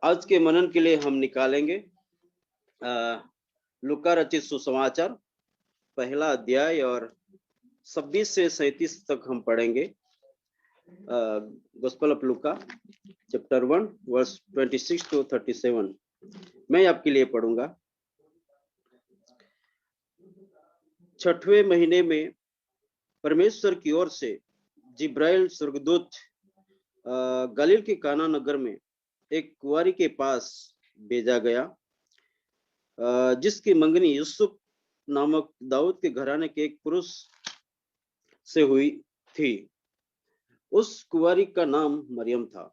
आज के मनन के लिए हम निकालेंगे लूका रचित सुसमाचार पहला अध्याय और 26 से 37 तक हम पढ़ेंगे। Gospel of Luka chapter 1 verse 26 to 37 मैं आपके लिए पढ़ूंगा। 6वें महीने में परमेश्वर की ओर से जिब्राइल स्वर्गदूत गलील के काना नगर में एक कुंवारी के पास भेजा गया, जिसकी मंगनी यूसुफ नामक दाऊद के घराने के एक पुरुष से हुई थी। उस कुंवारी का नाम मरियम था।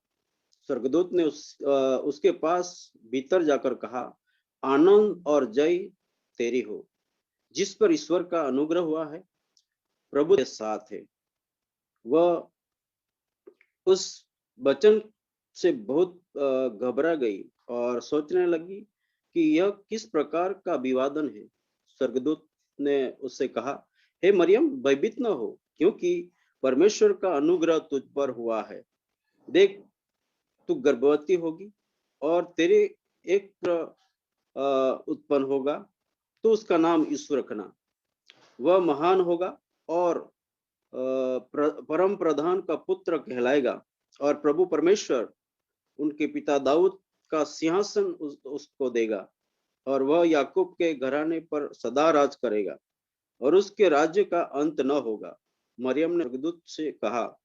स्वर्गदूत ने उसके पास भीतर जाकर कहा, आनंद और जय तेरी हो, जिस पर ईश्वर का अनुग्रह हुआ है, प्रभु के साथ है। वह उस वचन से बहुत घबरा गई और सोचने लगी कि यह किस प्रकार का अभिवादन है। स्वर्गदूत ने उससे कहा, हे मरियम, भयभीत न हो, क्योंकि परमेश्वर का अनुग्रह तुझ पर हुआ है। देख, तू गर्भवती होगी और तेरे एक उत्पन्न होगा, तो उसका नाम यीशु रखना। वह महान होगा और परम प्रधान का पुत्र कहलाएगा, और प्रभु परमेश्वर उनके पिता दाऊद का सिंहासन उसको देगा, और वह याकूब के घराने पर सदा राज करेगा, और उसके राज्य का अंत न होगा। मरियम ने स्वर्गदूत से कहा,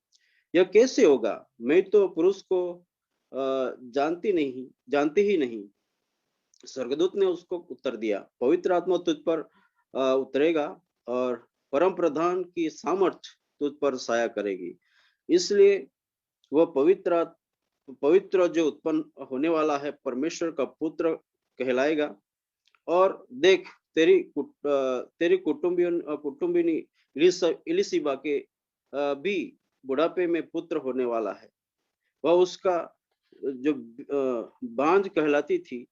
यह कैसे होगा? मैं तो पुरुष को जानती ही नहीं। स्वर्गदूत ने उसको उत्तर दिया, पवित्र आत्मा तुझ पर उतरेगा और परम प्रधान की सामर्थ तुझ पर साया करेगी, इसलिए वह पवित्र जो उत्पन्न होने वाला है परमेश्वर का पुत्र कहलाएगा। और देख, तेरी कुटुंबिनी इलिशिबा के भी बुढ़ापे में पुत्र होने वाला है। वह उसका जो बांझ कहलाती थी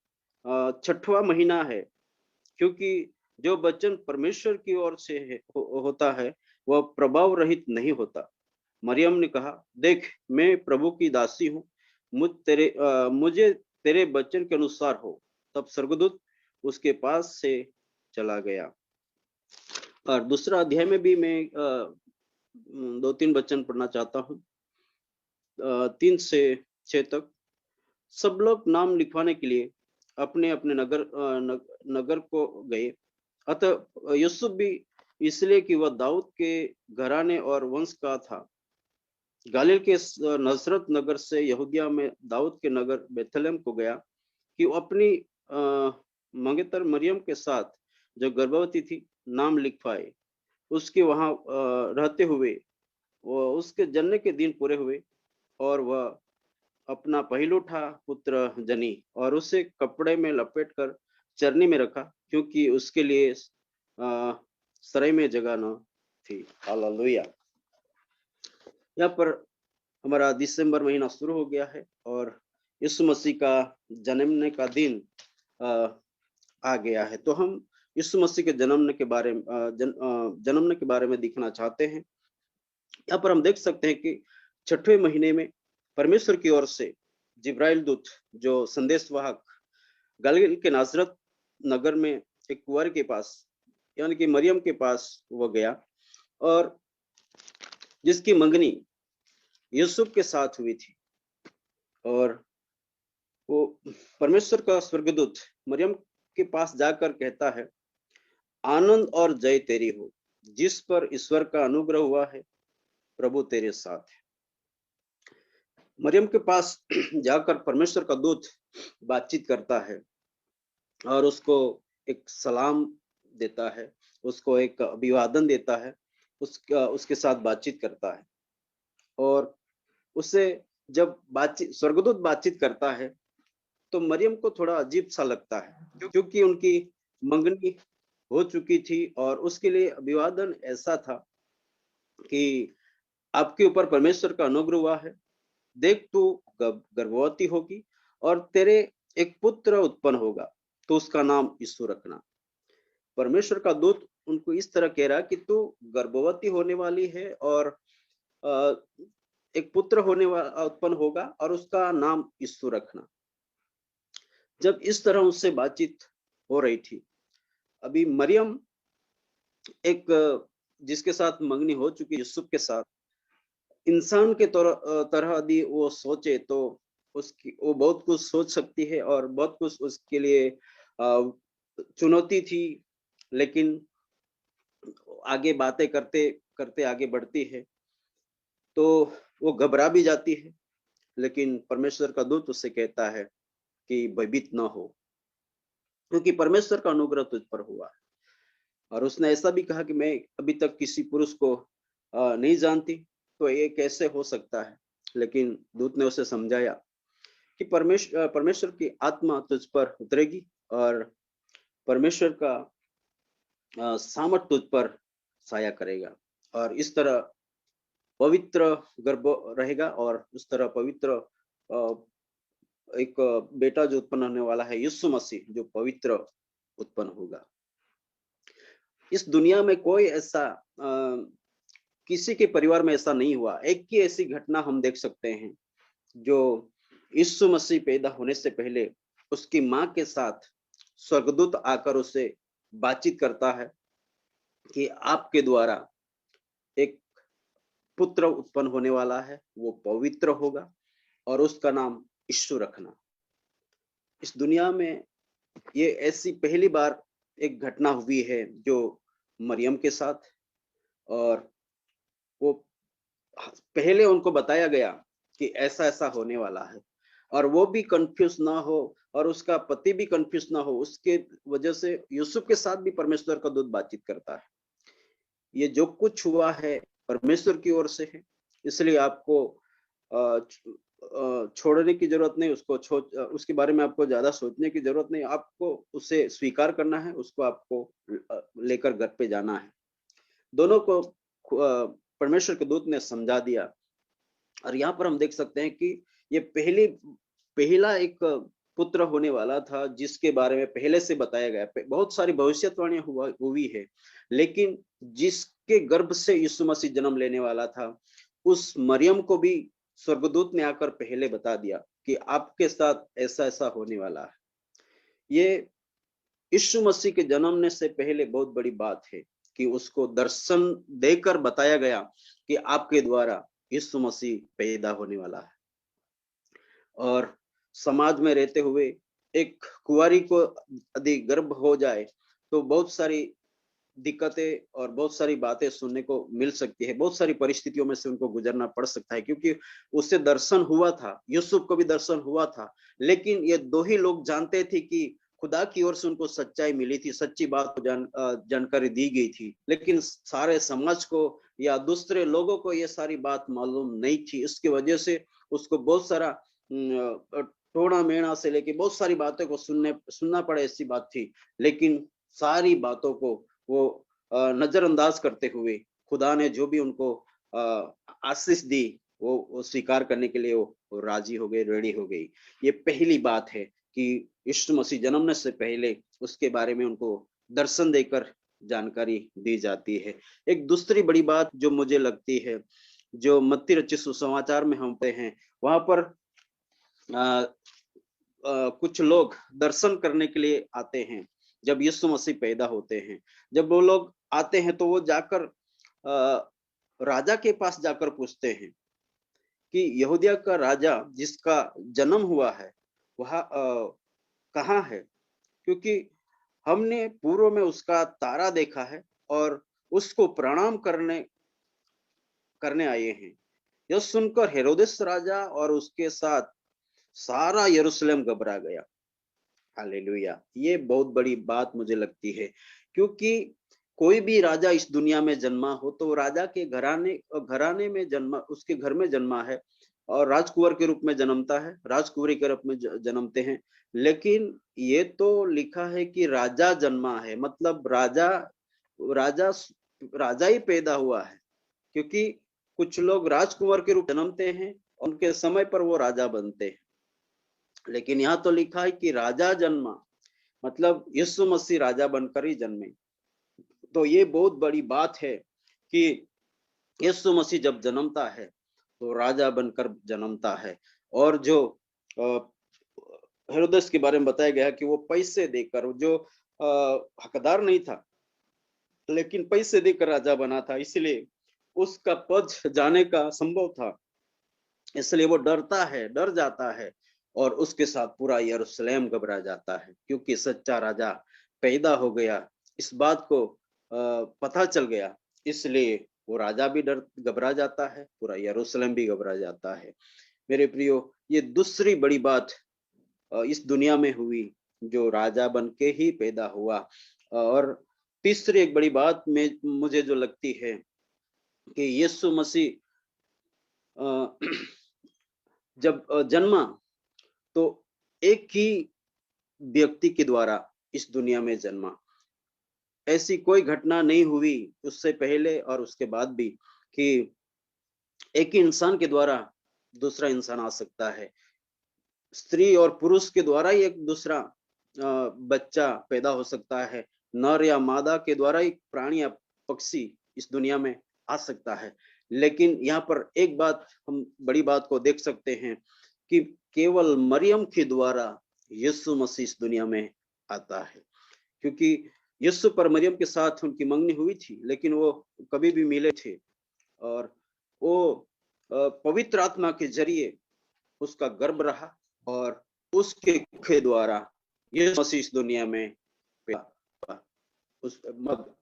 6वां महीना है, क्योंकि जो वचन परमेश्वर की ओर से होता है वह प्रभाव रहित नहीं होता। मरियम ने कहा, देख, मैं प्रभु की दासी हूँ, मुझे तेरे वचन के अनुसार हो। तब स्वर्गदूत उसके पास से चला गया। और दूसरा अध्याय में भी मैं 2-3 वचन पढ़ना चाहता हूँ, 3 से 6 तक। सब लोग नाम लिखवाने के लिए अपने अपने नगर को गए। अतः यूसुफ भी, इसलिए कि वह दाऊद के घराने और वंश का था, गालिल के नजरत नगर से यहूदिया में दाऊद के नगर बेथलेहम को गया कि वो अपनी मंगेतर मरियम के साथ, जो गर्भवती थी, नाम लिखवाए। उसके वहां रहते हुए वो उसके जन्म के दिन पूरे हुए, और वह अपना पहिलौठा पुत्र जनी और उसे कपड़े में लपेटकर चरनी में रखा, क्योंकि उसके लिए सराय में जगह न थी। हालेलुया। यहाँ पर हमारा दिसंबर महीना शुरू हो गया है और यीशु मसीह का जन्मने का दिन आ गया है। तो हम यीशु मसीह के जन्मने के बारे में दिखना चाहते हैं। यहाँ पर हम देख सकते हैं कि 6वें महीने में परमेश्वर की ओर से जिब्राइल दूत, जो संदेशवाहक, गलील के नाजरत नगर में एक कुंवारी के पास, यानी कि मरियम के पास वो गया, और जिसकी मंगनी यूसुफ के साथ हुई थी। और वो परमेश्वर का स्वर्गदूत मरियम के पास जाकर कहता है, आनंद और जय तेरी हो, जिस पर ईश्वर का अनुग्रह हुआ है, प्रभु तेरे साथ है। मरियम के पास जाकर परमेश्वर का दूत बातचीत करता है और उसको एक सलाम देता है, उसको एक अभिवादन देता है, उसके साथ बातचीत करता है। और उससे जब स्वर्गदूत बातचीत करता है तो मरियम को थोड़ा अजीब सा लगता है, क्योंकि उनकी मंगनी हो चुकी थी और उसके लिए अभिवादन ऐसा था कि आपके ऊपर परमेश्वर का अनुग्रह हुआ है, देख, तू गर्भवती होगी और तेरे एक पुत्र उत्पन्न होगा, तो उसका नाम यीशु रखना। परमेश्वर का दूत उनको इस तरह कह रहा कि तू गर्भवती होने वाली है और एक पुत्र उत्पन्न होगा और उसका नाम यीशु रखना। जब इस तरह उससे बातचीत हो रही थी, अभी मरियम एक जिसके साथ मंगनी हो चुकी यूसुफ के साथ, इंसान के तरह यदि वो सोचे तो उसकी वो बहुत कुछ सोच सकती है और बहुत कुछ उसके लिए चुनौती थी, लेकिन आगे बातें करते करते आगे बढ़ती है तो वो घबरा भी जाती है, लेकिन परमेश्वर का दूत उससे कहता है कि भयभीत न हो, क्योंकि परमेश्वर का अनुग्रह तुझ पर हुआ है। और उसने ऐसा भी कहा कि मैं अभी तक किसी पुरुष को नहीं जानती, तो ये कैसे हो सकता है। लेकिन दूत ने उसे समझाया कि परमेश्वर की आत्मा तुझ पर उतरेगी और परमेश्वर का सामर्थ तुझ पर साया करेगा, और इस तरह पवित्र गर्भ रहेगा, और उस तरह पवित्र एक बेटा जो उत्पन्न होने वाला है, यीशु मसीह जो पवित्र उत्पन्न होगा। इस दुनिया में कोई ऐसा किसी के परिवार में ऐसा नहीं हुआ। एक ही ऐसी घटना हम देख सकते हैं जो यीशु मसीह पैदा होने से पहले उसकी माँ के साथ स्वर्गदूत आकर उससे बातचीत करता है कि आपके द्वारा एक पुत्र उत्पन्न होने वाला है, वो पवित्र होगा और उसका नाम यीशु रखना। इस दुनिया में ये ऐसी पहली बार एक घटना हुई है जो मरियम के साथ, और वो पहले उनको बताया गया कि ऐसा ऐसा होने वाला है, और वो भी कंफ्यूज ना हो और उसका पति भी कंफ्यूज ना हो, उसके वजह से यूसुफ के साथ भी परमेश्वर का दूत बातचीत करता है। ये जो कुछ हुआ है परमेश्वर की ओर से है, इसलिए आपको छोड़ने की जरूरत नहीं, उसके बारे में आपको ज्यादा सोचने की जरूरत नहीं, आपको उसे स्वीकार करना है, उसको आपको लेकर घर पे जाना है। दोनों को परमेश्वर के दूत ने समझा दिया। और यहाँ पर हम देख सकते हैं कि ये पहला एक पुत्र होने वाला था जिसके बारे में पहले से बताया गया। बहुत सारी भविष्यवाणियां हुई है, लेकिन जिसके गर्भ से यीशु मसीह जन्म लेने वाला था, उस मरियम को भी स्वर्गदूत ने आकर पहले बता दिया कि आपके साथ ऐसा ऐसा होने वाला है। ये यीशु मसीह के जन्मने से पहले बहुत बड़ी बात है कि उसको दर्शन देकर बताया गया कि आपके द्वारा यीशु मसीह पैदा होने वाला है। और समाज में रहते हुए एक कुंवारी को यदि गर्भ हो जाए तो बहुत सारी दिक्कतें और बहुत सारी बातें सुनने को मिल सकती है, बहुत सारी परिस्थितियों में से उनको गुजरना पड़ सकता है, क्योंकि उससे दर्शन हुआ था, यूसुफ को भी दर्शन हुआ था, लेकिन ये दो ही लोग जानते थे कि खुदा की ओर से उनको सच्चाई मिली थी, सच्ची बात को जानकारी दी गई थी, लेकिन सारे समाज को या दूसरे लोगों को ये सारी बात मालूम नहीं थी। इसकी वजह से उसको बहुत सारा टोना मेना से लेके बहुत सारी बातों को सुनना पड़े, ऐसी बात थी। लेकिन सारी बातों को वो नजरअंदाज करते हुए खुदा ने जो भी उनको आशीष दी वो स्वीकार करने के लिए वो राजी हो गए, रेडी हो गई। ये पहली बात है कि यीशु मसीह जन्मने से पहले उसके बारे में उनको दर्शन देकर जानकारी दी जाती है। एक दूसरी बड़ी बात जो मुझे लगती है, जो मत्ती रचित सुसमाचार में हम पढ़ते हैं, वहां पर कुछ लोग दर्शन करने के लिए आते हैं जब यीशु मसीह पैदा होते हैं। जब वो लोग आते हैं तो वो जाकर राजा के पास जाकर पूछते हैं कि यहूदिया का राजा जिसका जन्म हुआ है वह कहाँ है, क्योंकि हमने पूर्व में उसका तारा देखा है और उसको प्रणाम करने करने आए हैं। यह सुनकर हेरोदेस राजा और उसके साथ सारा यरूशलेम घबरा गया। हालेलुया। ये बहुत बड़ी बात मुझे लगती है, क्योंकि कोई भी राजा इस दुनिया में जन्मा हो तो राजा के घराने में जन्मा, उसके घर में जन्मा है और राजकुंवर के रूप में जन्मता है, राजकुंवरी के रूप में जन्मते हैं। लेकिन ये तो लिखा है कि राजा जन्मा है, मतलब राजा राजा ही पैदा हुआ है, क्योंकि कुछ लोग राजकुंवर के रूप जन्मते हैं, उनके समय पर वो राजा बनते हैं। लेकिन यहाँ तो लिखा है कि राजा जन्मा, मतलब यीशु मसीह राजा बनकर ही जन्मे। तो ये बहुत बड़ी बात है कि यीशु मसीह जब जन्मता है तो राजा बनकर जन्मता है। और जो हेरोदेस के बारे में बताया गया कि वो पैसे देकर, जो हकदार नहीं था लेकिन पैसे देकर राजा बना था, इसलिए उसका पद जाने का संभव था, इसलिए वो डर जाता है और उसके साथ पूरा यरूशलेम घबरा जाता है, क्योंकि सच्चा राजा पैदा हो गया, इस बात को पता चल गया, इसलिए वो राजा भी डर घबरा जाता है, पूरा यरूशलेम भी घबरा जाता है। मेरे प्रियो, ये दूसरी बड़ी बात इस दुनिया में हुई, जो राजा बन के ही पैदा हुआ। और तीसरी एक बड़ी बात में मुझे जो लगती है कि यीशु मसीह जब जन्मा, तो एक ही व्यक्ति के द्वारा इस दुनिया में जन्मा। ऐसी कोई घटना नहीं हुई उससे पहले और उसके बाद भी कि एक ही इंसान के द्वारा दूसरा इंसान आ सकता है। स्त्री और पुरुष के द्वारा ही एक दूसरा बच्चा पैदा हो सकता है। नर या मादा के द्वारा एक प्राणी या पक्षी इस दुनिया में आ सकता है। लेकिन यहाँ पर एक बात, हम बड़ी बात को देख सकते हैं कि केवल मरियम के द्वारा यीशु मसीह इस दुनिया में आता है। क्योंकि यीशु पर मरियम के साथ उनकी मंगनी हुई थी, लेकिन वो कभी भी मिले थे, और वो पवित्र आत्मा के जरिए उसका गर्भ रहा, और उसके के द्वारा यीशु मसीह इस दुनिया में पैदा, उस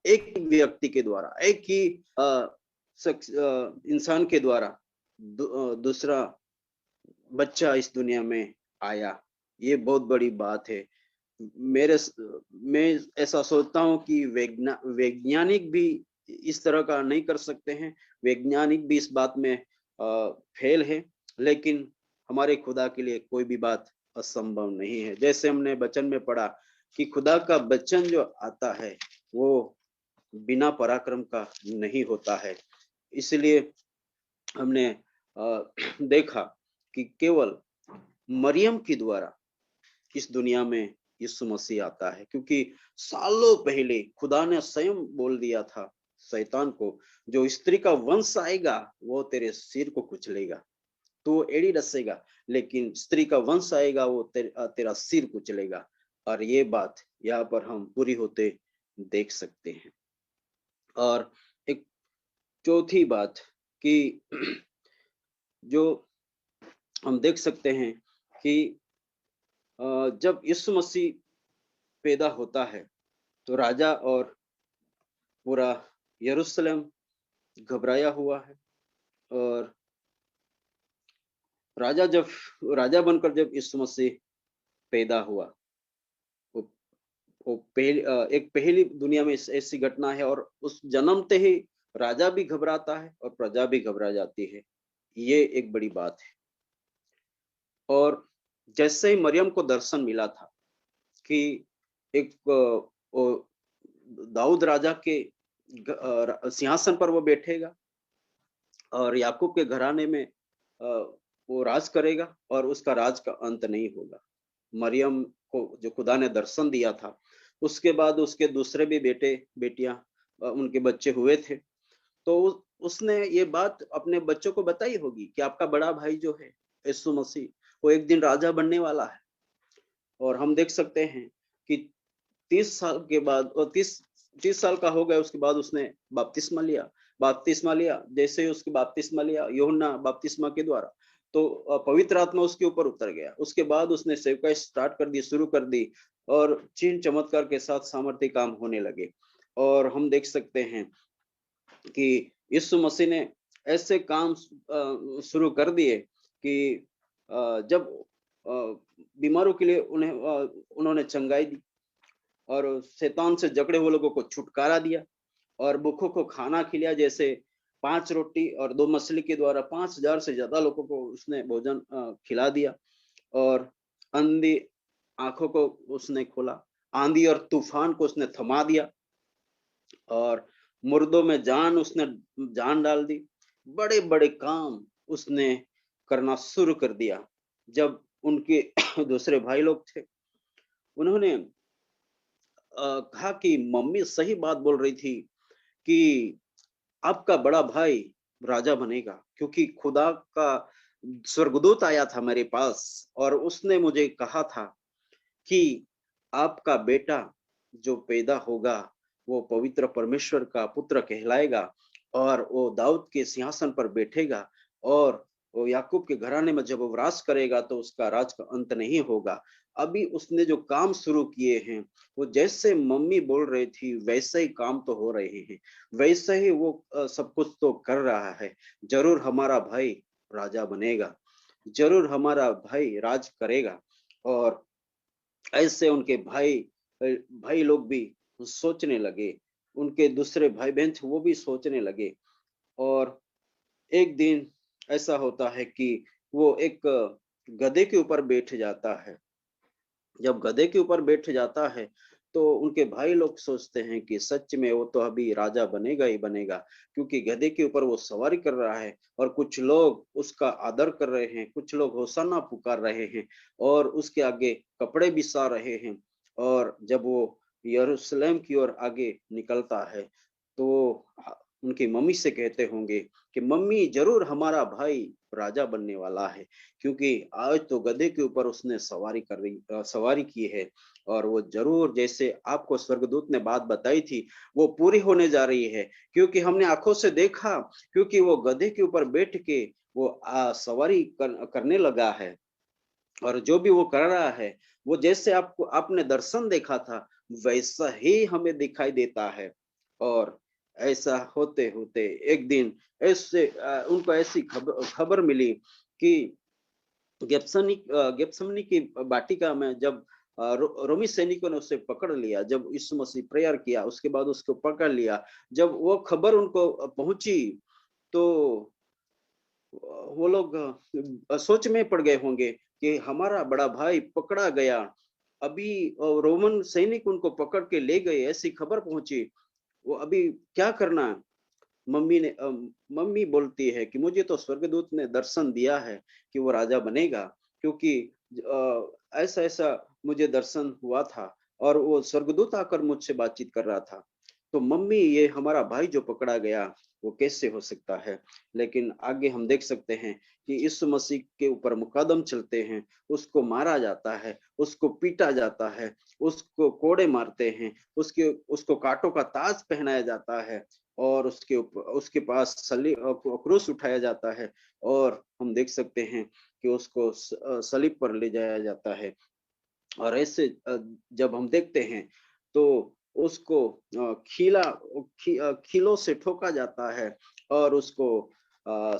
एक व्यक्ति के द्वारा, एक ही इंसान के द्वारा दूसरा बच्चा इस दुनिया में आया। ये बहुत बड़ी बात है। मैं ऐसा सोचता हूँ कि वैज्ञानिक भी इस तरह का नहीं कर सकते हैं, वैज्ञानिक भी इस बात में फेल है, लेकिन हमारे खुदा के लिए कोई भी बात असंभव नहीं है। जैसे हमने वचन में पढ़ा कि खुदा का वचन जो आता है वो बिना पराक्रम का नहीं होता है। इसलिए हमने देखा कि केवल मरियम के द्वारा इस दुनिया में यीशु मसीह आता है, क्योंकि सालों पहले खुदा ने स्वयं बोल दिया था शैतान को, जो स्त्री का वंश आएगा वो तेरे सिर को कुचलेगा, तो एड़ी डसेगा, लेकिन स्त्री का वंश आएगा वो तेरा सिर कुचलेगा। और ये बात यहाँ पर हम पूरी होते देख सकते हैं। और एक चौथी बात कि जो हम देख सकते हैं कि जब यीशु मसीह पैदा होता है तो राजा और पूरा यरूशलेम घबराया हुआ है। और राजा बनकर जब यीशु मसीह पैदा हुआ, वो एक पहली दुनिया में ऐसी घटना है, और उस जन्मते ही राजा भी घबराता है और प्रजा भी घबरा जाती है। ये एक बड़ी बात है। और जैसे ही मरियम को दर्शन मिला था कि एक दाऊद राजा के सिंहासन पर वो बैठेगा और याकूब के घराने में वो राज करेगा और उसका राज का अंत नहीं होगा। मरियम को जो खुदा ने दर्शन दिया था, उसके बाद उसके दूसरे भी बेटे बेटियां उनके बच्चे हुए थे, तो उसने ये बात अपने बच्चों को बताई होगी कि आपका बड़ा भाई जो है यीशु मसीह, वो एक दिन राजा बनने वाला है। और हम देख सकते हैं कि 30 साल के बाद, और 30 साल का हो गया उसके बाद उसने बपतिस्मा लिया। जैसे ही उसके बपतिस्मा लिया यूहन्ना बपतिस्मा के द्वारा, तो पवित्र आत्मा उसके ऊपर उतर गया। उसके बाद उसने सेवकाई स्टार्ट कर दी, शुरू कर दी, और चिन्ह चमत्कार के साथ सामर्थ्य काम होने लगे। और हम देख सकते हैं कि यीशु मसीह ने ऐसे काम शुरू कर दिए कि जब बीमारों के लिए उन्होंने चंगाई दी, और शैतान से जकड़े हुए लोगों को छुटकारा दिया, और भूखों को खाना खिलाया। जैसे 5 रोटी और 2 मछली के द्वारा 5000 से ज्यादा लोगों को उसने भोजन खिला दिया। और अंधी आंखों को उसने खोला, आंधी और तूफान को उसने थमा दिया, और मुर्दों में उसने जान डाल दी। बड़े बड़े काम उसने करना शुरू कर दिया। जब उनके दूसरे भाई लोग थे, उन्होंने कहा कि मम्मी सही बात बोल रही थी कि आपका बड़ा भाई राजा बनेगा, क्योंकि खुदा का स्वर्गदूत आया था मेरे पास और उसने मुझे कहा था कि आपका बेटा जो पैदा होगा वो पवित्र परमेश्वर का पुत्र कहलाएगा और वो दाऊद के सिंहासन पर बैठेगा और वो याकूब के घराने में जब वो राज करेगा तो उसका राज का अंत नहीं होगा। अभी उसने जो काम शुरू किए हैं वो जैसे मम्मी बोल रही थी वैसे ही काम तो हो रहे हैं, वैसे ही वो सब कुछ तो कर रहा है। जरूर हमारा भाई राजा बनेगा, जरूर हमारा भाई राज करेगा। और ऐसे उनके भाई लोग भी सोचने लगे, उनके दूसरे भाई बहन थे वो भी सोचने लगे। और एक दिन ऐसा होता है कि वो एक गधे के ऊपर बैठ जाता है। जब गधे के ऊपर बैठ जाता है तो उनके भाई लोग सोचते हैं कि सच में वो तो अभी राजा बनेगा ही बनेगा, क्योंकि गधे के ऊपर वो सवारी कर रहा है और कुछ लोग उसका आदर कर रहे हैं, कुछ लोग होशाना पुकार रहे हैं और उसके आगे कपड़े बिछा रहे हैं। और जब वो यरूशलेम की ओर आगे निकलता है तो उनकी मम्मी से कहते होंगे कि मम्मी जरूर हमारा भाई राजा बनने वाला है, क्योंकि आज तो गधे के ऊपर उसने सवारी की है और वो जरूर जैसे आपको स्वर्गदूत ने बात बताई थी वो पूरी होने जा रही है, क्योंकि हमने आंखों से देखा, क्योंकि वो गधे के ऊपर बैठ के वो सवारी करने लगा है। और जो भी वो कर रहा है वो जैसे आपने दर्शन देखा था वैसा ही हमें दिखाई देता है। और ऐसा होते होते एक दिन उनको ऐसी खबर मिली कि गेत्सेमनी की वाटिका में जब रोमी सैनिकों ने उसे पकड़ लिया, जब यीशु मसीह प्रेयर किया उसके बाद उसको पकड़ लिया, जब वो खबर उनको पहुंची तो वो लोग सोच में पड़ गए होंगे कि हमारा बड़ा भाई पकड़ा गया। अभी रोमन सैनिक उनको पकड़ के ले गए, ऐसी खबर पहुंची, वो अभी क्या करना है? मम्मी बोलती है कि मुझे तो स्वर्गदूत ने दर्शन दिया है कि वो राजा बनेगा, क्योंकि ऐसा ऐसा मुझे दर्शन हुआ था और वो स्वर्गदूत आकर मुझसे बातचीत कर रहा था। तो मम्मी ये हमारा भाई जो पकड़ा गया वो कैसे हो सकता है? लेकिन आगे हम देख सकते हैं कि यीशु मसीह के ऊपर मुकदम चलते हैं, उसको मारा जाता है, उसको पीटा जाता है, उसको कोड़े मारते हैं, उसको कांटों का ताज पहनाया जाता है और उसके पास क्रूस उठाया जाता है। और हम देख सकते हैं कि उसको सलीब पर ले जाया जाता है। और ऐसे जब हम देखते हैं तो उसको खीलों से ठोका जाता है और उसको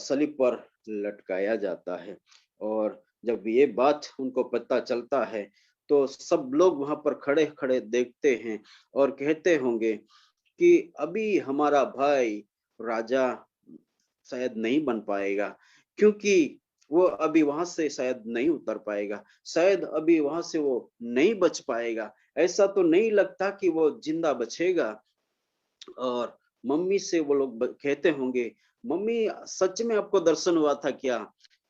सलीब पर लटकाया जाता है। और जब ये बात उनको पता चलता है तो सब लोग वहां पर खड़े खड़े देखते हैं और कहते होंगे कि अभी हमारा भाई राजा शायद नहीं बन पाएगा, क्योंकि वो अभी वहां से शायद नहीं उतर पाएगा, शायद अभी वहां से वो नहीं बच पाएगा, ऐसा तो नहीं लगता कि वो जिंदा बचेगा। और मम्मी से वो लोग कहते होंगे, मम्मी सच में आपको दर्शन हुआ था क्या?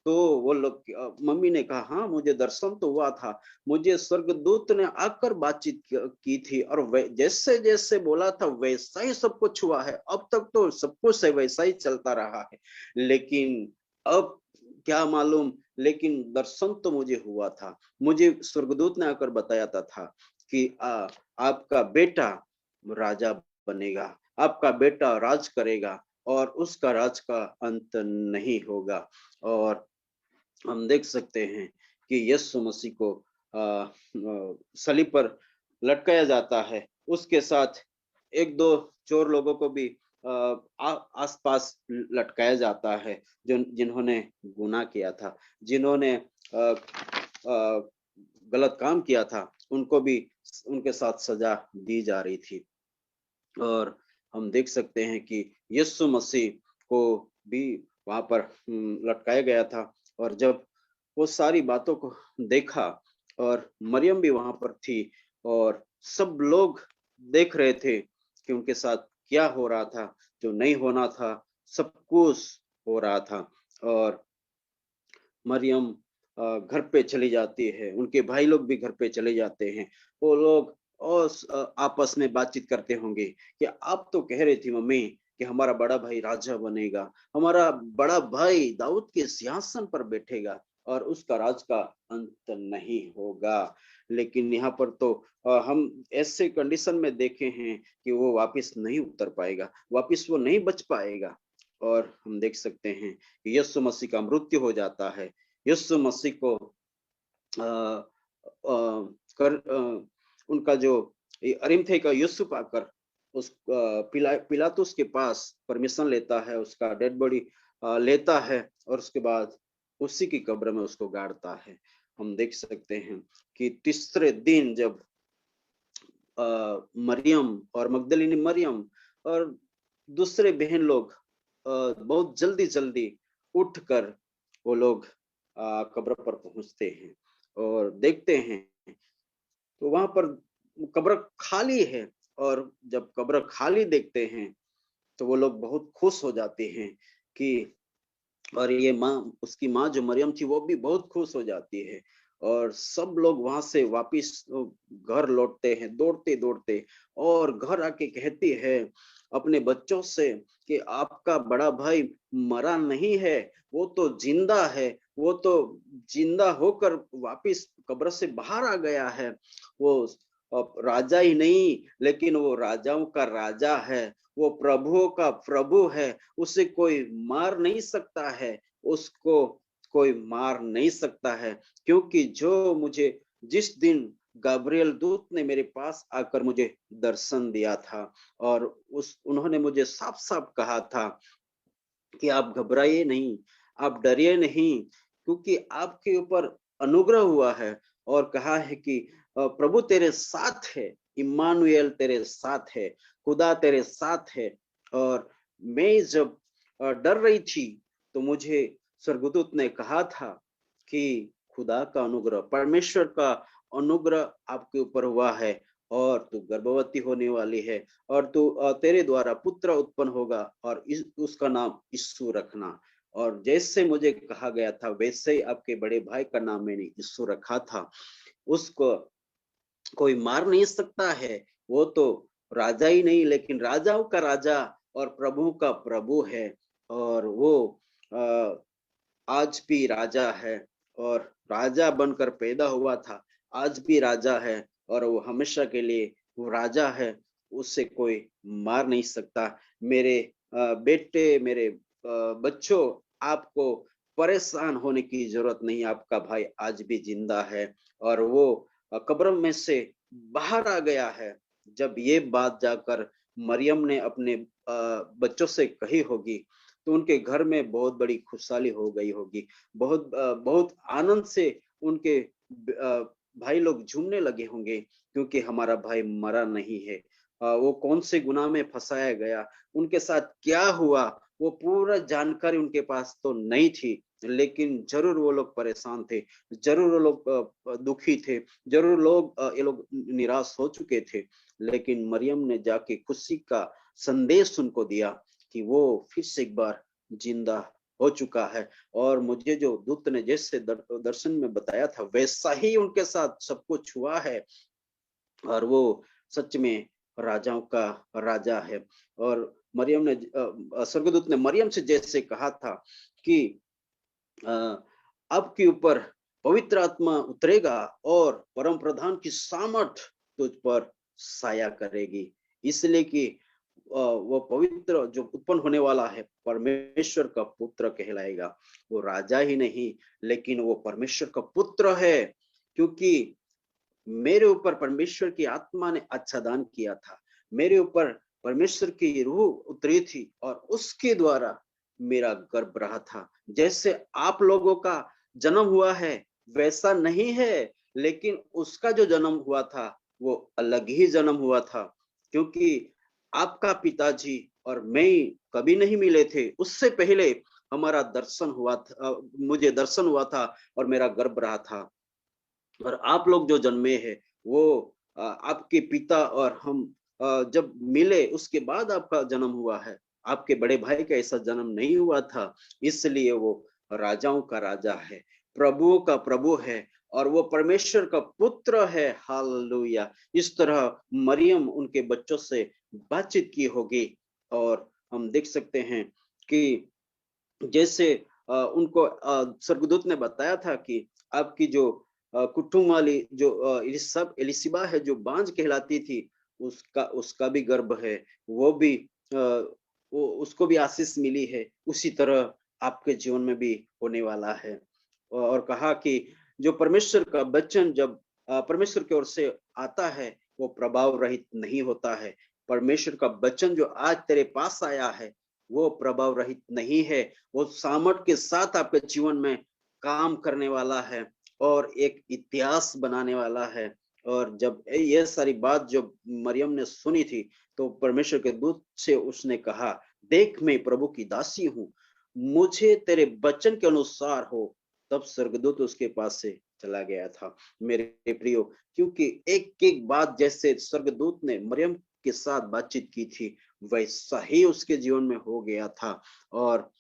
तो वो लोग मम्मी ने कहा हाँ मुझे दर्शन तो हुआ था, मुझे स्वर्गदूत ने आकर बातचीत की थी और जैसे जैसे बोला था वैसा ही सब कुछ हुआ है, अब तक तो सब कुछ वैसा ही चलता रहा है। लेकिन अब क्या मालूम, लेकिन दर्शन तो मुझे हुआ था, मुझे स्वर्गदूत ने आकर बताया था कि आपका बेटा राजा बनेगा, आपका बेटा राज करेगा और उसका राज का अंत नहीं होगा। और हम देख सकते हैं कि यीशु मसीह को सलीब पर लटकाया जाता है, उसके साथ एक दो चोर लोगों को भी आसपास लटकाया जाता है, जिन्होंने गुनाह किया था, जिन्होंने गलत काम किया था, उनको भी उनके साथ सजा दी जा रही थी। और हम देख सकते हैं कि यीशु मसीह को भी वहां पर लटकाया गया था। और जब वो सारी बातों को देखा और मरियम भी वहां पर थी और सब लोग देख रहे थे कि उनके साथ क्या हो रहा था, जो नहीं होना था सब कुछ हो रहा था। और मरियम घर पे चली जाती है, उनके भाई लोग भी घर पे चले जाते हैं। वो लोग और आपस में बातचीत करते होंगे कि आप तो कह रही थी मम्मी कि हमारा बड़ा भाई राजा बनेगा, हमारा बड़ा भाई दाऊद के सिंहासन पर बैठेगा, और उसका राज का अंत नहीं होगा। लेकिन यहाँ पर तो हम ऐसे कंडीशन में देखे हैं कि वो वापस नहीं उतर पाएगा, वापस वो नहीं बच पाएगा। और हम देख सकते हैं कि यीशु मसीह का मृत्यु हो जाता है। यीशु मसीह को अ, अ, उनका जो अरिमथे का यूसुफ आकर उस पिलातुस के पास परमिशन लेता है, उसका डेड बॉडी लेता है और उसके बाद उसी की कब्र में उसको गाड़ता है। हम देख सकते हैं कि तीसरे दिन जब मरियम और मगदलिनी मरियम और दूसरे बहन लोग बहुत जल्दी जल्दी उठकर वो लोग कब्र पर पहुंचते हैं और देखते हैं तो वहां पर कब्र खाली है। और जब कब्र खाली देखते हैं तो वो लोग बहुत खुश हो जाते हैं कि और ये माँ, उसकी माँ जो मरियम थी वो भी बहुत खुश हो जाती है। और सब लोग वहां से वापिस घर लौटते हैं दौड़ते दौड़ते और घर आके कहती है अपने बच्चों से कि आपका बड़ा भाई मरा नहीं है, वो तो जिंदा है, वो तो जिंदा होकर वापिस कब्र से बाहर आ गया है। वो राजा ही नहीं लेकिन वो राजाओं का राजा है, वो प्रभुओं का प्रभु है, उसे कोई मार नहीं सकता है, उसको कोई मार नहीं सकता है। क्योंकि जो मुझे जिस दिन गब्रियल दूत ने मेरे पास आकर मुझे दर्शन दिया था और उन्होंने मुझे साफ साफ कहा था कि आप घबराइए नहीं, आप डरिए नहीं, क्योंकि आपके ऊपर अनुग्रह हुआ है। और कहा है कि प्रभु तेरे साथ है, इम्मानुएल तेरे साथ है, खुदा तेरे साथ है। और मैं जब डर रही थी तो मुझे स्वर्गदूत ने कहा था कि खुदा का अनुग्रह, परमेश्वर का अनुग्रह आपके ऊपर हुआ है और तू गर्भवती होने वाली है और तू तेरे द्वारा पुत्र उत्पन्न होगा और उसका नाम यीशु रखना। और जैसे मुझे कहा गया था वैसे ही आपके बड़े भाई का नाम मैंने यीशु रखा था। उसको कोई मार नहीं सकता है, वो तो राजा ही नहीं लेकिन राजाओं का राजा और प्रभु का प्रभु है। और वो आज भी राजा है और राजा बनकर पैदा हुआ था, आज भी राजा है और वो हमेशा के लिए वो राजा है, उससे कोई मार नहीं सकता। मेरे बेटे, मेरे बच्चों, आपको परेशान होने की जरूरत नहीं, आपका भाई आज भी जिंदा है और वो कब्र में से बाहर आ गया है। जब ये बात जाकर मरियम ने अपने बच्चों से कही होगी तो उनके घर में बहुत बड़ी खुशहाली हो गई होगी, बहुत आनंद से उनके भाई लोग झूमने लगे होंगे क्योंकि हमारा भाई मरा नहीं है। वो कौन से गुनाह में फंसाया गया, उनके साथ क्या हुआ, वो पूरा जानकारी उनके पास तो नहीं थी। लेकिन जरूर वो लोग परेशान थे, जरूर वो लोग दुखी थे, जरूर ये लोग निराश हो चुके थे। लेकिन मरियम ने जाके खुशी का संदेश उनको दिया कि वो फिर से एक बार जिंदा हो चुका है। और मुझे जो दूत ने जैसे दर्शन में बताया था वैसा ही उनके साथ सब कुछ हुआ है। और वो सच में राजाओं का राजा है। और मरियम ने स्वर्गदूत ने मरियम से जैसे कहा था कि आपके ऊपर पवित्र आत्मा उतरेगा और परम प्रधान की सामर्थ तुझ पर साया करेगी। इसलिए कि वो पवित्र जो उत्पन्न होने वाला है परमेश्वर का पुत्र कहलाएगा। वो राजा ही नहीं लेकिन वो परमेश्वर का पुत्र है, क्योंकि मेरे ऊपर परमेश्वर की आत्मा ने आच्छादन किया था, मेरे ऊपर परमेश्वर की रूह उतरी थी और उसके द्वारा मेरा गर्भ रहा था। जैसे आप लोगों का जन्म हुआ है वैसा नहीं है, लेकिन उसका जो जन्म हुआ था वो अलग ही जन्म हुआ था। क्योंकि आपका पिताजी और मैं कभी नहीं मिले थे, उससे पहले हमारा दर्शन हुआ था, मुझे दर्शन हुआ था और मेरा गर्भ रहा था। और आप लोग जो जन्मे हैं वो आपके पिता और हम जब मिले उसके बाद आपका जन्म हुआ है, आपके बड़े भाई का ऐसा जन्म नहीं हुआ था। इसलिए वो राजाओं का राजा है, प्रभुओं का प्रभु है और वो परमेश्वर का पुत्र है। हालेलुया। इस तरह मरियम उनके बच्चों से बातचीत की होगी। और हम देख सकते हैं कि जैसे उनको स्वर्गदूत ने बताया था कि आपकी जो कुटुंब वाली जो एलिशिबा है, जो बांझ कहलाती थी, उसका भी गर्भ है, वो भी वो उसको भी आशीष मिली है, उसी तरह आपके जीवन में भी होने वाला है। और कहा कि जो परमेश्वर का वचन जब परमेश्वर की ओर से आता है, वो प्रभाव रहित नहीं होता है। परमेश्वर का वचन जो आज तेरे पास आया है, वो प्रभाव रहित नहीं है, वो सामर्थ के साथ आपके जीवन में काम करने वाला है और एक इतिहास बनाने वाला है। और जब ये सारी बात जब मरियम ने सुनी थी, तो परमेश्वर के दूत से उसने कहा, देख मैं प्रभु की दासी हूँ, मुझे तेरे वचन के अनुसार हो। तब स्वर्गदूत उसके पास से चला गया था। मेरे प्रियो, क्योंकि एक एक बात जैसे स्वर्गदूत ने मरियम के साथ बातचीत की थी, वैसा ही उसके जीवन में हो गया था। और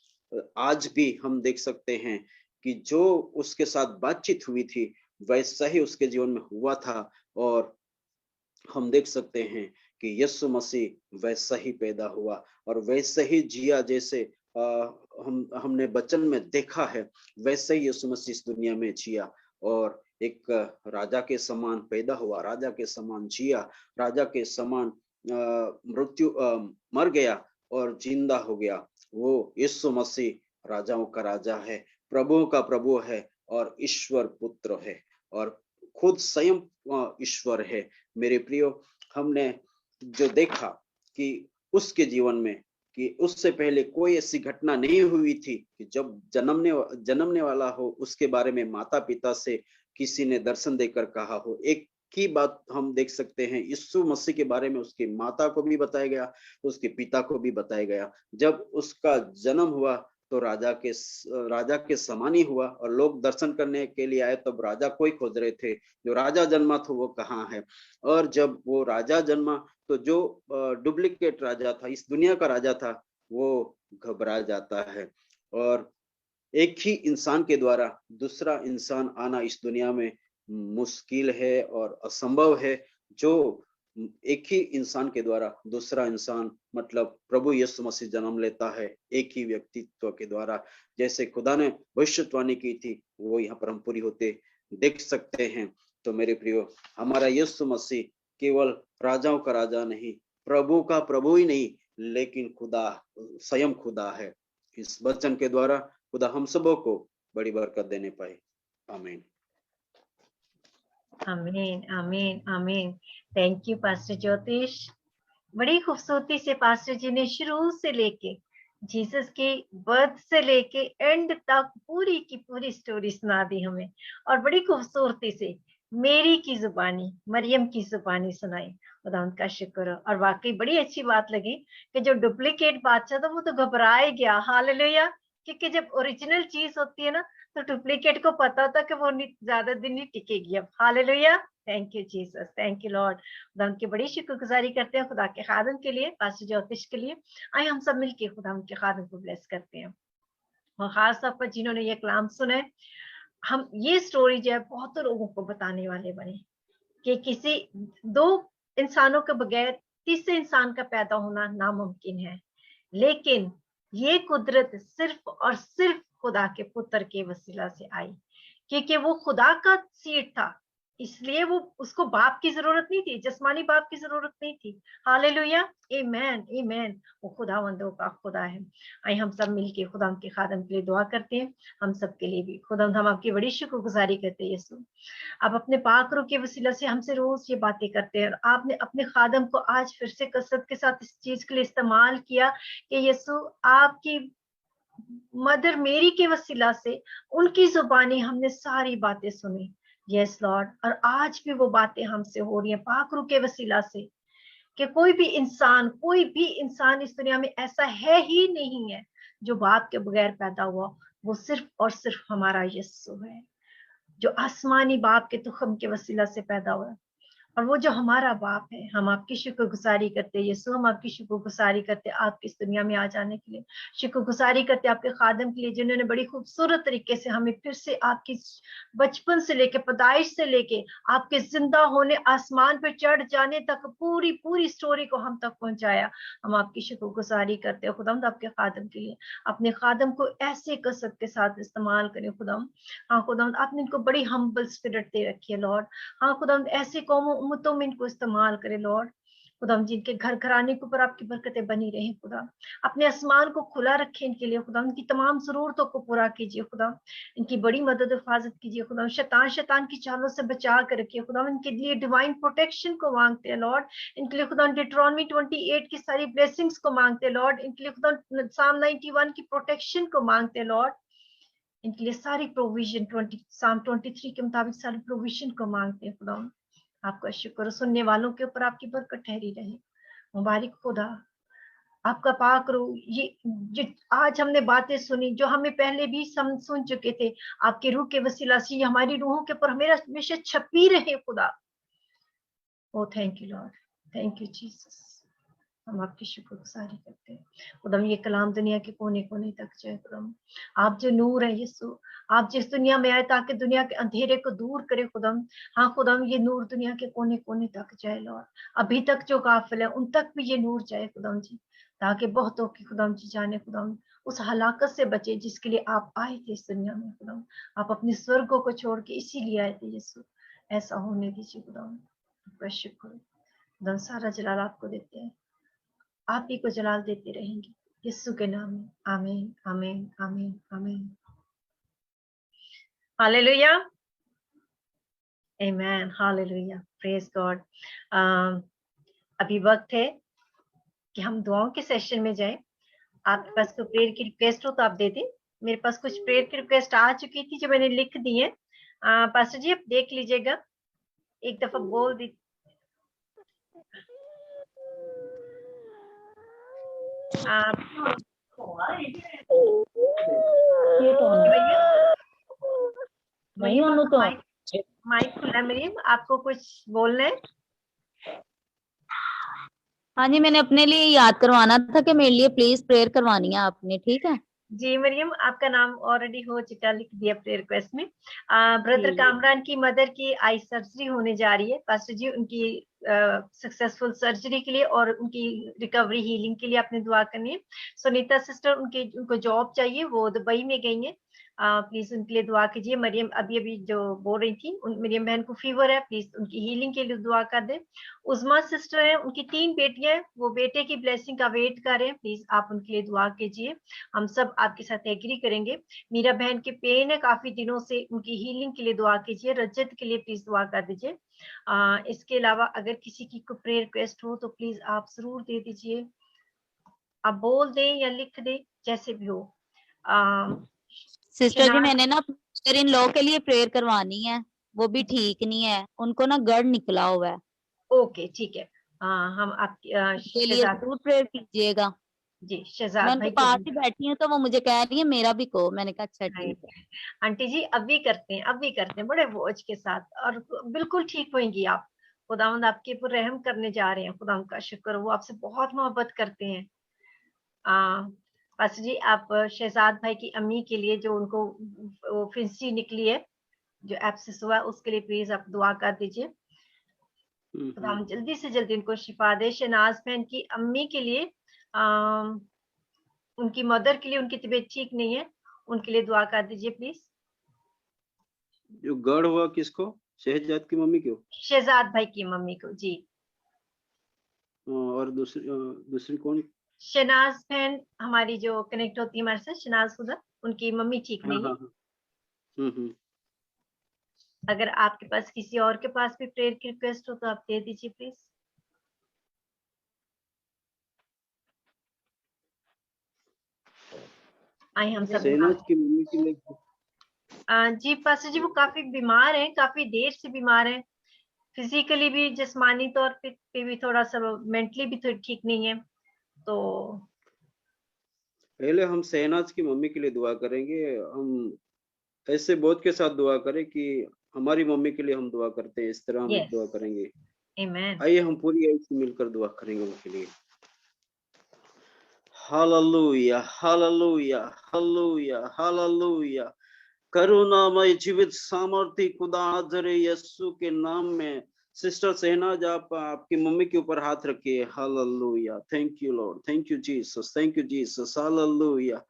आज भी हम देख सकते हैं कि जो उसके साथ बातचीत हुई थी, वैसा ही उसके जीवन में हुआ था। और हम देख सकते हैं कि यीशु मसीह वैसा ही पैदा हुआ और वैसे ही जिया, जैसे हमने वचन में देखा है, वैसे ही यीशु मसीह इस दुनिया में जिया और एक राजा के समान पैदा हुआ, राजा के समान जिया, राजा के समान मर गया और जिंदा हो गया। वो यीशु मसीह राजाओं का राजा है, प्रभुओं का प्रभु है और ईश्वर पुत्र है और खुद स्वयं ईश्वर है। मेरे प्रियो, हमने जो देखा कि उसके जीवन में कि उससे पहले कोई ऐसी घटना नहीं हुई थी कि जब जन्मने वाला हो, उसके बारे में माता पिता से किसी ने दर्शन देकर कहा हो। एक ही बात हम देख सकते हैं, यीशु मसीह के बारे में उसकी माता को भी बताया गया, उसके पिता को भी बताया गया। जब उसका जन्म हुआ तो राजा के समान ही हुआ और लोग दर्शन करने के लिए आए, तब राजा को ही खोज रहे थे, जो राजा जन्मा था वो कहाँ है। और जब वो राजा जन्मा तो जो डुप्लीकेट राजा था, इस दुनिया का राजा था, वो घबरा जाता है। और एक ही इंसान के द्वारा दूसरा इंसान आना इस दुनिया में मुश्किल है और असंभव है। जो एक ही इंसान के द्वारा दूसरा इंसान मतलब प्रभु यीशु मसीह जन्म लेता है, एक ही व्यक्तित्व के द्वारा, जैसे खुदा ने भविष्यवाणी की थी, वो यहाँ पर हम पूरी होते देख सकते हैं। तो मेरे प्रियो, हमारा यीशु मसीह केवल राजाओं का राजा नहीं, प्रभु का प्रभु ही नहीं, लेकिन खुदा, स्वयं खुदा है। इस वचन के द्वारा खुदा हम सबों को बड़ी बरकत देने पाए। आमीन। आमीन, आमीन, आमीन। थैंक यू पास्टर ज्योतिष। बड़ी खूबसूरती से पास्टर जी ने शुरू से लेके जीसस के बर्थ से लेके एंड तक पूरी की पूरी स्टोरी सुना दी हमें, और बड़ी खूबसूरती से मेरी की जुबानी, मरियम की जुबानी सुनाई। खुदा उनका शुक्र। और वाकई बड़ी अच्छी बात लगी कि जो डुप्लीकेट बादशाह था वो तो घबरा ही गया। हालेलुया। क्योंकि जब ओरिजिनल चीज होती है ना, तो डुप्लीकेट को पता था कि वो ज्यादा दिन नहीं टिकेगी अब। Hallelujah. Thank you Jesus, thank you Lord. खुदा उनकी बड़ी शुक्रगुजारी करते हैं, खुदा के खादम के लिए, पास्टर ज्योतिष के लिए। आए हम सब मिलके खुदा उनके खादम को ब्लेस करते हैं, और खास तौर पर जिन्होंने ये कलाम सुने। हम ये स्टोरी जो है बहुत लोगों को बताने वाले बने कि किसी दो इंसानों के बगैर तीसरे इंसान का पैदा होना नामुमकिन है, लेकिन ये कुदरत सिर्फ और सिर्फ खुदा के पुत्र के वसीला से आई, क्योंकि वो खुदा का सीड था, इसलिए वो उसको बाप की जरूरत नहीं थी, जिस्मानी बाप की जरूरत नहीं थी। हालेलुया, आमीन, आमीन। वो खुदावंदों का खुदा है। आइए हम सब मिलके खुदा के खादम के लिए दुआ करते हैं। हम सब के लिए भी खुदा, हम आपकी बड़ी शुक्रगुजारी करते हैं यीशु। आप अपने पाक रूह के वसीला से हमसे रोज ये बातें करते हैं, और आपने अपने खादम को आज फिर से कसरत के साथ इस चीज के लिए इस्तेमाल किया कि यीशु आपकी मदर मेरी के वसीला से उनकी जुबानी हमने सारी बातें सुनी। Yes Lord. और आज भी वो बातें हमसे हो रही हैं पाक रूह के वसीला से, कि कोई भी इंसान इस दुनिया में ऐसा है ही नहीं है जो बाप के बगैर पैदा हुआ। वो सिर्फ और सिर्फ हमारा यीशु है, जो आसमानी बाप के तुखम के वसीला से पैदा हुआ। और वो जो हमारा बाप है, हम आपकी शुक्रगुजारी करते हैं यीशु, हम आपकी शुक्रगुजारी करते हैं आपकी इस दुनिया में आ जाने के लिए, शुक्रगुजारी करते हैं आपके खादम के लिए जिन्होंने बड़ी खूबसूरत तरीके से हमें फिर से आपकी बचपन से लेके पैदाइश से लेके आपके जिंदा होने आसमान पे चढ़ जाने तक पूरी पूरी स्टोरी को हम तक पहुंचाया। हम आपकी शुक्रगुजारी करते हैं खुदावंद आपके खादम के लिए। अपने खादम को ऐसे कसरत के साथ इस्तेमाल करें खुदावंद। हाँ खुदावंद, आपने इनको बड़ी हम्बल स्पिरिट दे रखी है लॉर्ड। हाँ खुदावंद, ऐसे कौमों उम्मतों में इनको इस्तेमाल करें लॉर्ड। खुदाम जिनके घर घराने के ऊपर आपकी बरकतें बनी रही खुदा, अपने आसमान को खुला रखें इनके लिए खुदा, उनकी तमाम जरूरतों को पूरा कीजिए खुदा, इनकी बड़ी मदद हिफाजत कीजिए खुदा, शैतान की चालों से बचा कर रखिए खुदा, इनके लिए डिवाइन प्रोटेक्शन को मांगते हैं लॉर्ड। इनके लिए खुदा डिट्रॉनमी 28 की सारी ब्लेसिंग्स को मांगते हैं लॉर्ड। इनके लिए खुदा साम 91 की प्रोटेक्शन को मांगते हैं लॉर्ड। इनके लिए सारी प्रोविजन साम 23 के मुताबिक सारी प्रोविजन को मांगते हैं खुदा। आपका शुक्र, सुनने वालों के ऊपर आपकी बरकत ठहरी रहे। मुबारक खुदा, आपका पाक रू, ये जो आज हमने बातें सुनी जो हमें पहले भी सुन चुके थे, आपके रूह के वसीला से हमारी रूहों के ऊपर हमेशा छपी रहे खुदा। Oh thank you lord, thank you Jesus. हम आपकी शुक्रगुजारी करते हैं खुदाम। ये कलाम दुनिया के कोने कोने तक जाए खुदाम। आप जो नूर है यीशु, आप जिस दुनिया में आए ताकि दुनिया के अंधेरे को दूर करे खुदाम। हाँ खुदाम, ये नूर दुनिया के कोने कोने तक जाए लॉर्ड। अभी तक जो गाफिल है उन तक भी ये नूर जाए खुदाम जी, ताकि बहुतों की खुदाम जी जाने खुदाम उस हलाकत से बचे जिसके लिए आप आए थे इस दुनिया में खुदाम। आप अपने स्वर्गों को छोड़ के इसीलिए आए थे यीशु, ऐसा होने दीजिए खुदाम। आपका शुक्र खुदाम, सारा जलाल आपको देते हैं, आप ही को जलाल देते रहेंगे यीशु के नाम में। आमीन आमीन आमीन आमीन। हालेलुया, आमेन, हालेलुया, प्रेज गॉड। अभी वक्त है कि हम दुआओं के सेशन में जाएं। आपके पास कोई प्रेयर की रिक्वेस्ट हो तो आप दे दें। मेरे पास कुछ प्रेयर की रिक्वेस्ट आ चुकी थी जो मैंने लिख दी है। पास्टर जी आप देख लीजिएगा, एक दफा बोल दी। माइक खुला मरियम, आपको कुछ बोलना है? हाँ जी, मैंने अपने लिए याद करवाना था कि मेरे लिए प्लीज प्रेयर करवानी है आपने, ठीक है? जी मरियम, आपका नाम ऑलरेडी हो चुका, लिख दिया प्रेयर रिक्वेस्ट में। ब्रदर कामरान की मदर की आई सर्जरी होने जा रही है पास्टर जी, उनकी सक्सेसफुल सर्जरी के लिए और उनकी रिकवरी हीलिंग के लिए आपने दुआ करनी है। सुनीता सिस्टर उनको जॉब चाहिए, वो दुबई में गई है, प्लीज उनके लिए दुआ कीजिए। मरियम अभी जो बोल रही थी, मरियम बहन को फीवर है, प्लीज उनकी हीलिंग के लिए दुआ कर दें। उजमा सिस्टर है, उनकी 3 बेटियां हैं, वो बेटे की ब्लेसिंग का वेट कर रहे हैं, प्लीज आप उनके लिए दुआ कीजिए, हम सब आपके साथ एग्री करेंगे। मीरा बहन के पेन है काफी दिनों से, उनकी हीलिंग के लिए दुआ कीजिए। रजत के लिए प्लीज दुआ कर दीजिए। इसके अलावा अगर किसी की कोई प्रेयर रिक्वेस्ट हो तो प्लीज आप जरूर दे दीजिए, आप बोल दें या लिख दें, जैसे भी हो। सिस्टर जी, मैंने ना सिस्टर इन लॉ के लिए प्रेयर करवानी है, वो भी ठीक नहीं है, उनको ना गढ़ निकला हुआ है। ओके ठीक है, हम आपके लिए जरूर प्रेयर कीजिएगा जी। शहजाद मैं भाई उनके पास ही बैठी हूँ तो वो मुझे कह रही है मेरा भी को, मैंने कहा अच्छा ठीक है। आंटी जी अभी करते हैं बड़े बोझ के साथ, और बिल्कुल ठीक होंगी आप। खुदावंद आपके ऊपर रहम करने जा रहे हैं, खुदा का शुक्र, वो आपसे बहुत मोहब्बत करते हैं। पास्टर जी आप शहजाद भाई की अम्मी के लिए जो उनको वो फिंसी निकली है, जो एब्सेस हुआ, उसके लिए प्लीज आप दुआ कर दीजिए। खुदा जल्दी से जल्दी उनको शिफा दे। शहनाज बहन की अम्मी के लिए, उनकी मदर के लिए, उनकी तबीयत ठीक नहीं है, उनके लिए दुआ कर दीजिए प्लीज। जो गढ़ हुआ किसको? शहजाद की मम्मी क्यों? शहजाद भाई की मम्मी को जी। और दूसरी कौन? शहनाज बहन हमारी जो कनेक्ट होती है हमारे साथ, शहनाज खुदा, उनकी मम्मी ठीक नहीं है। अगर आपके पास किसी और के पास भी प्रेयर की रिक्वेस्ट हो तो आप दे दीजिए प्लीज। आए हम सब की मम्मी के लिए जी पास्टर जी, वो काफी बीमार हैं, काफी देर से बीमार हैं, फिजिकली भी, जिस्मानी तौर पे भी थोड़ा सा, मेंटली भी थोड़ी ठीक नहीं है। तो पहले हम शहनाज की मम्मी के लिए दुआ करेंगे। हम ऐसे बोध के साथ दुआ करें कि हमारी मम्मी के लिए हम दुआ करते हैं, इस तरह हम दुआ करेंगे। Amen. आइए हम पूरी आयत से मिलकर दुआ करेंगे उनके लिए। Hallelujah, hallelujah, hallelujah, hallelujah. करुणामय जीवित सामर्थ्य खुदा हाजिर यीशु के नाम में सिस्टर शहनाज आप आपकी मम्मी के ऊपर हाथ रखिए। Hallelujah, thank you lord, thank you Jesus, thank you Jesus, hallelujah.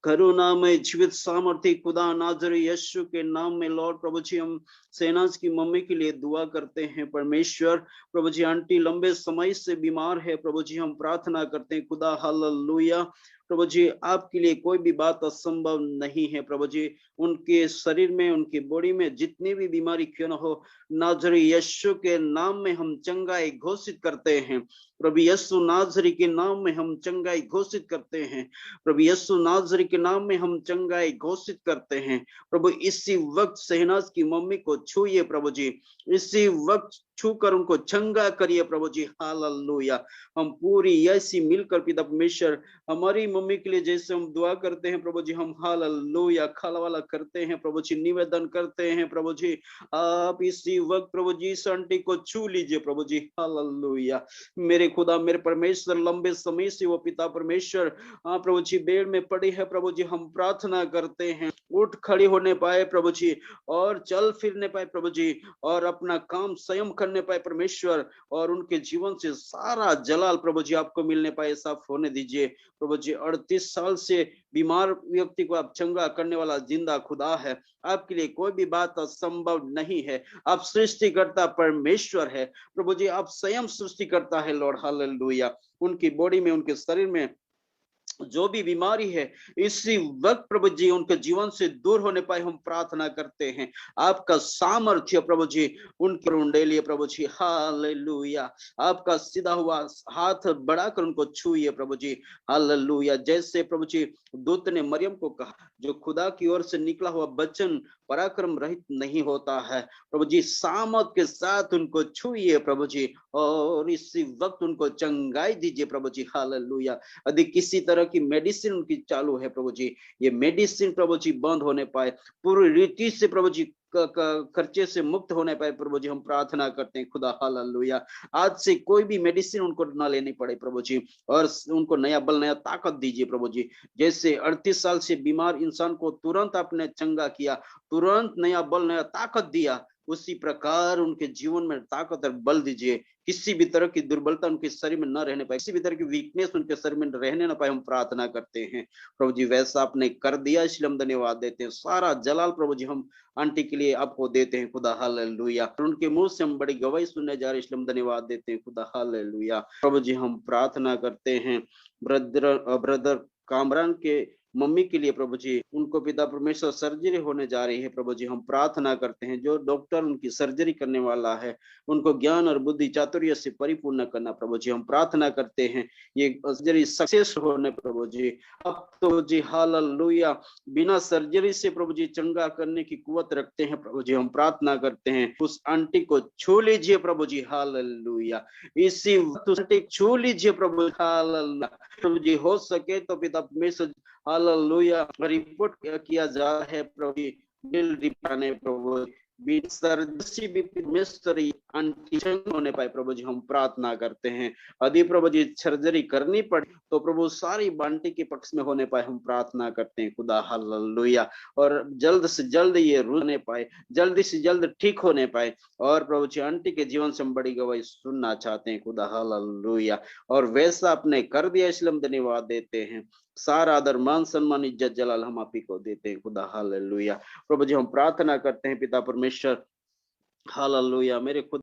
करुणामय जीवित सामर्थ्य खुदा नाजर यीशु के नाम में लॉर्ड प्रभु जी हम शहनाज की मम्मी के लिए दुआ करते हैं परमेश्वर। प्रभु जी आंटी लंबे समय से बीमार है प्रभु जी, हम प्रार्थना करते हैं खुदा हालेलुया। प्रभु जी आपके लिए कोई भी बात असंभव नहीं है प्रभु जी। उनके शरीर में उनकी बॉडी में जितनी भी बीमारी क्यों न हो, नाजरी यीशु के नाम में हम चंगाई घोषित करते हैं। प्रभु यीशु नाजरी के नाम में हम चंगाई घोषित करते हैं। प्रभु यीशु नाजरी के नाम में हम चंगाई घोषित करते हैं। प्रभु इसी वक्त शहनाज की मम्मी को छूइए प्रभु जी, इसी वक्त छूकर उनको चंगा करिए प्रभु जी। हालेलुया। हम पूरी ऐसी मिलकर पिता परमेश्वर हमारी मम्मी के लिए जैसे हम दुआ करते हैं प्रभु जी, हम हालेलुया खालवाला करते हैं प्रभु जी, निवेदन करते हैं प्रभु जी। आप इसी वक्त प्रभु जी इस आंटी को छू लीजिए प्रभु जी। हालेलुया। मेरे खुदा मेरे परमेश्वर लंबे समय से वो पिता परमेश्वर प्रभु जी बेड में पड़ी है प्रभु जी, हम प्रार्थना करते हैं उठ खड़ी होने पाए प्रभु जी, और चल फिरने पाए प्रभु जी, और अपना काम स्वयं करने पाए परमेश्वर, और उनके जीवन से सारा जलाल प्रभु जी आपको मिलने पाए, साफ होने दीजिए प्रभु जी। 38 साल से बीमार व्यक्ति को आप चंगा करने वाला जिंदा खुदा है, आपके लिए कोई भी बात असंभव नहीं है। आप सृष्टिकर्ता परमेश्वर है प्रभु जी, आप स्वयं सृष्टिकर्ता है लॉर्ड। हालेलुया। उनकी बॉडी में उनके शरीर में जो भी बीमारी है इसी वक्त प्रभु जी उनके जीवन से दूर होने पाए, हम प्रार्थना करते हैं आपका सामर्थ्य प्रभु जी उनके रुंडे लिए प्रभु जी। हालेलुया। आपका सीधा हुआ हाथ बढ़ाकर उनको छूइए प्रभु जी। हालेलुया। जैसे प्रभु जी दूत ने मरियम को कहा, जो खुदा की ओर से निकला हुआ वचन पराक्रम रहित नहीं होता है प्रभु जी, सामर्थ के साथ उनको छूइए प्रभु जी, और इसी वक्त उनको चंगाई दीजिए प्रभु जी। हालेलुया। यदि किसी तरह की मेडिसिन उनकी चालू है प्रभु जी, ये मेडिसिन प्रभु जी बंद होने पाए, पूरी रीति से प्रभु जी खर्चे से मुक्त होने पाए प्रभु जी, हम प्रार्थना करते हैं खुदा। हालेलुया। आज से कोई भी मेडिसिन उनको ना लेनी पड़े प्रभु जी, और उनको नया बल नया ताकत दीजिए प्रभु जी। जैसे 38 साल से बीमार इंसान को तुरंत आपने चंगा किया, तुरंत नया बल नया ताकत दिया, उसी प्रकार उनके जीवन में ताकत और बल दीजिए। किसी भी तरह की दुर्बलता उनके शरीर में न रहने पाए, किसी भी तरह की वीकनेस उनके शरीर में रहने न पाए, हम प्रार्थना करते हैं प्रभु जी। वैसा आपने कर दिया, इसलिए हम धन्यवाद देते हैं। सारा जलाल प्रभु जी हम आंटी के लिए आपको देते हैं खुदा। हालेलुया। उनके मुंह से हम बड़ी गवाही सुनने जा रहे हैं, इसलिए हम धन्यवाद देते हैं खुदा। हालेलुया। प्रभु जी हम प्रार्थना करते हैं ब्रदर कामरान के मम्मी के लिए प्रभु जी, उनको पिता परमेश्वर सर्जरी होने जा रही है प्रभु जी, हम प्रार्थना करते हैं जो डॉक्टर उनकी सर्जरी करने वाला है उनको ज्ञान और बुद्धि चातुर्य से परिपूर्ण करना प्रभु जी। हम प्रार्थना करते हैं ये सर्जरी सक्सेस होने प्रभु जी। अब तो जी हालेलुया बिना सर्जरी से प्रभु जी चंगा करने की कुवत रखते हैं प्रभु जी, हम प्रार्थना करते हैं उस आंटी को छू लीजिए प्रभु जी। हालेलुया। इसी आंटी छू लीजिए प्रभु। हालेलुया। प्रभु जी हो सके तो पिता परमेश्वर हालेलुया रिपोर्ट किया जा है प्रभु जी, दिल रिपाने प्रभु होने पाए प्रभु जी, हम प्रार्थना करते हैं। यदि प्रभु जी सर्जरी करनी पड़े तो प्रभु सारी बांटी के पक्ष में होने पाए, हम प्रार्थना करते हैं खुदा। हालेलुया। और जल्द से जल्द ये रुकने पाए, जल्दी से जल्द ठीक होने पाए, और प्रभु जी आंटी के जीवन से हम बड़ी गवाही सुनना चाहते हैं खुदा। हालेलुया। और वैसा आपने कर दिया, इसलिए हम धन्यवाद देते हैं। सारा आदर मान सम्मान इज्जत जलाल हम आप ही को देते हैं खुदा। हालेलुया। प्रभु जी हम प्रार्थना करते हैं पिता परमेश्वर। हालेलुया। मेरे खुद